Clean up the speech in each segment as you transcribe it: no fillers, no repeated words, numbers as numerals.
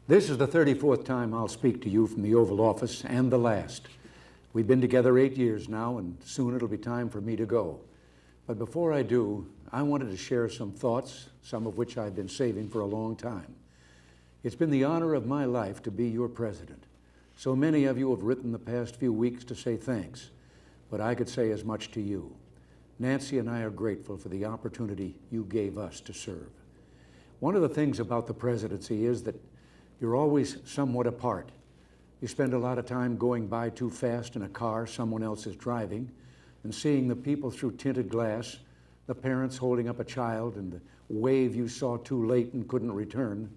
This is the 34th time I'll speak to you from the Oval Office, and the last. We've been together 8 years now, and soon it'll be time for me to go. But before I do, I wanted to share some thoughts, some of which I've been saving for a long time. It's been the honor of my life to be your president. So many of you have written the past few weeks to say thanks, but I could say as much to you. Nancy and I are grateful for the opportunity you gave us to serve. One of the things about the presidency is that you're always somewhat apart. You spend a lot of time going by too fast in a car someone else is driving and seeing the people through tinted glass, the parents holding up a child and the wave you saw too late and couldn't return.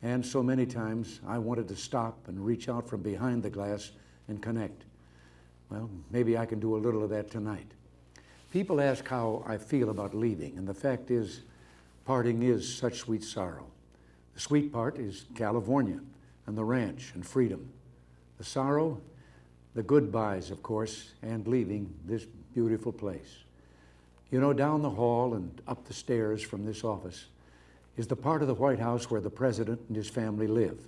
And so many times I wanted to stop and reach out from behind the glass and connect. Well, maybe I can do a little of that tonight. People ask how I feel about leaving, and the fact is, parting is such sweet sorrow. The sweet part is California and the ranch and freedom. The sorrow, the goodbyes, of course, and leaving this beautiful place. You know, down the hall and up the stairs from this office is the part of the White House where the president and his family live.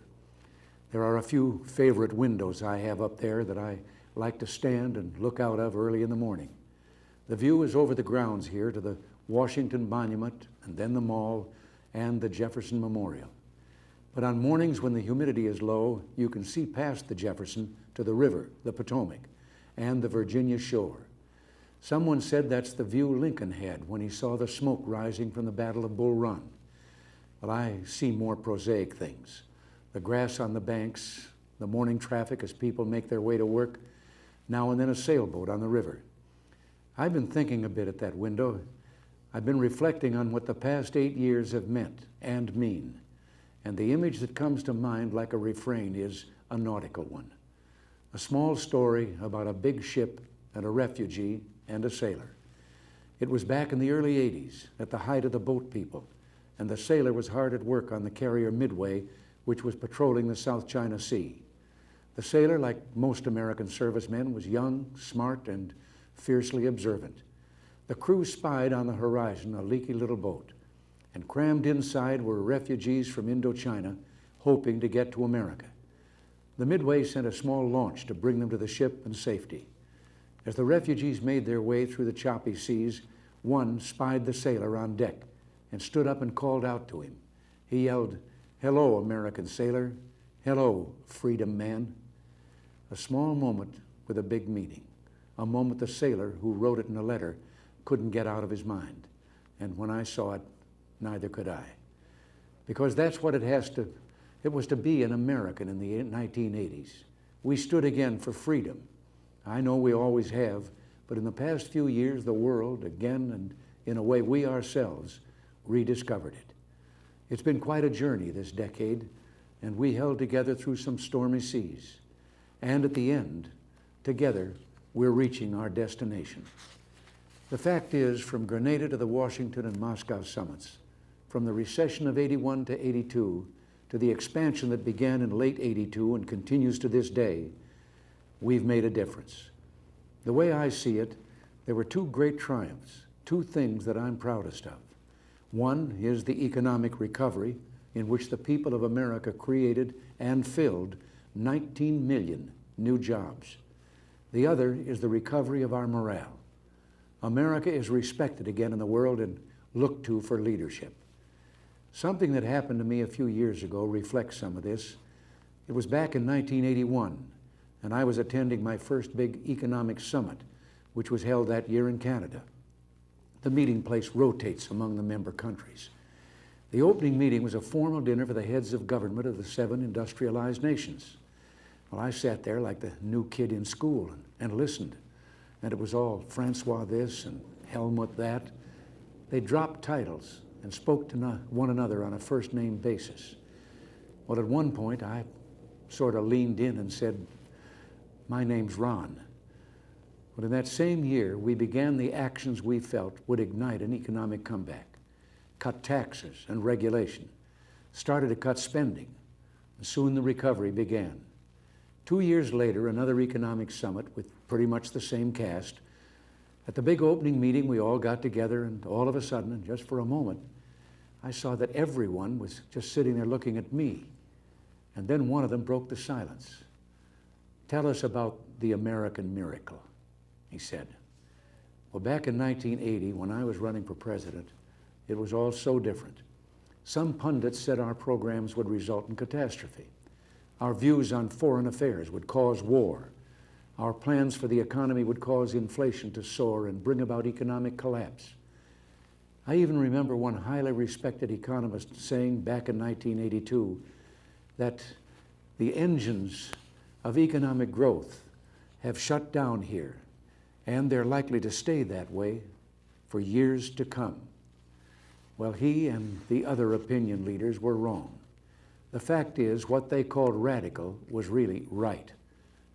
There are a few favorite windows I have up there that I like to stand and look out of early in the morning. The view is over the grounds here to the Washington Monument, and then the Mall, and the Jefferson Memorial. But on mornings when the humidity is low, you can see past the Jefferson to the river, the Potomac, and the Virginia shore. Someone said that's the view Lincoln had when he saw the smoke rising from the Battle of Bull Run. Well, I see more prosaic things. The grass on the banks, the morning traffic as people make their way to work, now and then a sailboat on the river. I've been thinking a bit at that window. I've been reflecting on what the past 8 years have meant and mean. And the image that comes to mind like a refrain is a nautical one. A small story about a big ship and a refugee and a sailor. It was back in the early 80s, at the height of the boat people, and the sailor was hard at work on the carrier Midway, which was patrolling the South China Sea. The sailor, like most American servicemen, was young, smart, and fiercely observant. The crew spied on the horizon a leaky little boat, and crammed inside were refugees from Indochina hoping to get to America. The Midway sent a small launch to bring them to the ship in safety. As the refugees made their way through the choppy seas, one spied the sailor on deck and stood up and called out to him. He yelled, "Hello, American sailor. Hello, freedom man." A small moment with a big meaning. A moment the sailor who wrote it in a letter couldn't get out of his mind. And when I saw it, neither could I. Because that's what it was to be an American in the 1980s. We stood again for freedom. I know we always have, but in the past few years, the world, again, and in a way we ourselves, rediscovered it. It's been quite a journey this decade, and we held together through some stormy seas. And at the end, together, we're reaching our destination. The fact is, from Grenada to the Washington and Moscow summits, from the recession of 81 to 82, to the expansion that began in late 82 and continues to this day, we've made a difference. The way I see it, there were two great triumphs, two things that I'm proudest of. One is the economic recovery, in which the people of America created and filled 19 million new jobs. The other is the recovery of our morale. America is respected again in the world and looked to for leadership. Something that happened to me a few years ago reflects some of this. It was back in 1981, and I was attending my first big economic summit, which was held that year in Canada. The meeting place rotates among the member countries. The opening meeting was a formal dinner for the heads of government of the 7 industrialized nations. Well, I sat there like the new kid in school and listened. And it was all Francois this and Helmut that. They dropped titles and spoke to one another on a first-name basis. Well, at one point, I sort of leaned in and said, "My name's Ron." But in that same year, we began the actions we felt would ignite an economic comeback. Cut taxes and regulation, started to cut spending, and soon the recovery began. 2 years later, another economic summit with pretty much the same cast. At the big opening meeting, we all got together, and all of a sudden, and just for a moment, I saw that everyone was just sitting there looking at me. And then one of them broke the silence. "Tell us about the American miracle," he said. Well, back in 1980, when I was running for president, it was all so different. Some pundits said our programs would result in catastrophe. Our views on foreign affairs would cause war. Our plans for the economy would cause inflation to soar and bring about economic collapse. I even remember one highly respected economist saying back in 1982 that the engines of economic growth have shut down here, and they're likely to stay that way for years to come. Well, he and the other opinion leaders were wrong. The fact is, what they called radical was really right.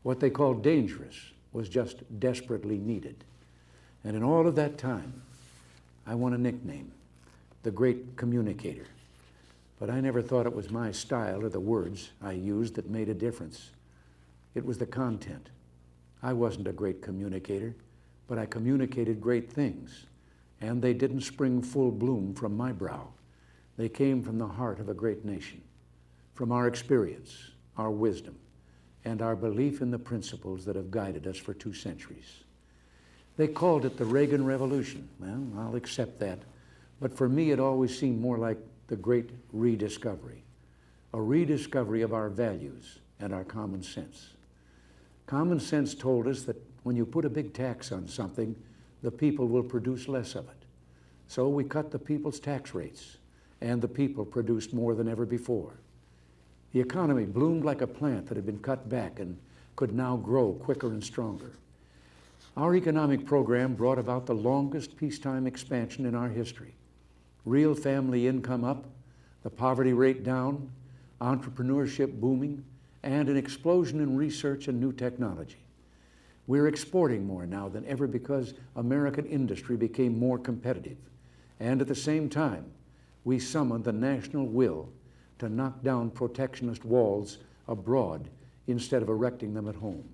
What they called dangerous was just desperately needed. And in all of that time, I won a nickname, the Great Communicator. But I never thought it was my style or the words I used that made a difference. It was the content. I wasn't a great communicator, but I communicated great things. And they didn't spring full bloom from my brow. They came from the heart of a great nation, from our experience, our wisdom, and our belief in the principles that have guided us for 2 centuries. They called it the Reagan Revolution. Well, I'll accept that. But for me, it always seemed more like the great rediscovery, a rediscovery of our values and our common sense. Common sense told us that when you put a big tax on something, the people will produce less of it. So we cut the people's tax rates, and the people produced more than ever before. The economy bloomed like a plant that had been cut back and could now grow quicker and stronger. Our economic program brought about the longest peacetime expansion in our history. Real family income up, the poverty rate down, entrepreneurship booming, and an explosion in research and new technology. We're exporting more now than ever because American industry became more competitive. And at the same time, we summoned the national will to knock down protectionist walls abroad instead of erecting them at home.